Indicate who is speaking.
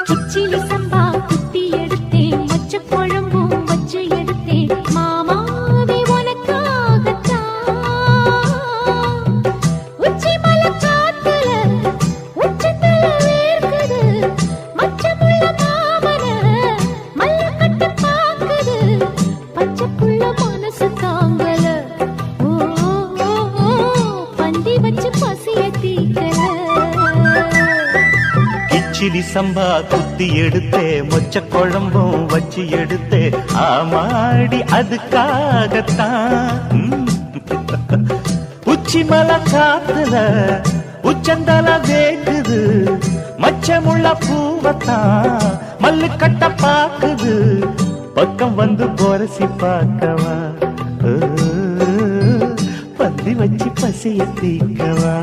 Speaker 1: கிச்சிலி சம்பா குத்தி எடுத்தேன், மொச்ச குழம்பும் வச்சு எடுத்தேன், மாமாவே உனக்காகத்தான். உச்சி மலை காத்துல உச்சத்தல வேர்க்குது, மச்சமுள்ள மாமன மல்ல கட்ட பாக்குது, பச்சைப்புள்ள மனசு தாங்கல. ஓ பந்தி வச்சு பசிய தீக்கல.
Speaker 2: கிச்சிலி சம்பா குத்தி எடுத்தே, மொச்ச குழம்பும் வச்சு எடுத்தே, ஆமாடி அதுக்காகத்தான். உச்சி மலை காத்துல உச்சந்தல வேக்குது, மச்சமுள்ள பூவத்தான் மல்லு கட்ட பாக்குது, பக்கம் வந்து பொரசி பார்க்கவா, பந்தி வச்சு பசிய தீக்கவா.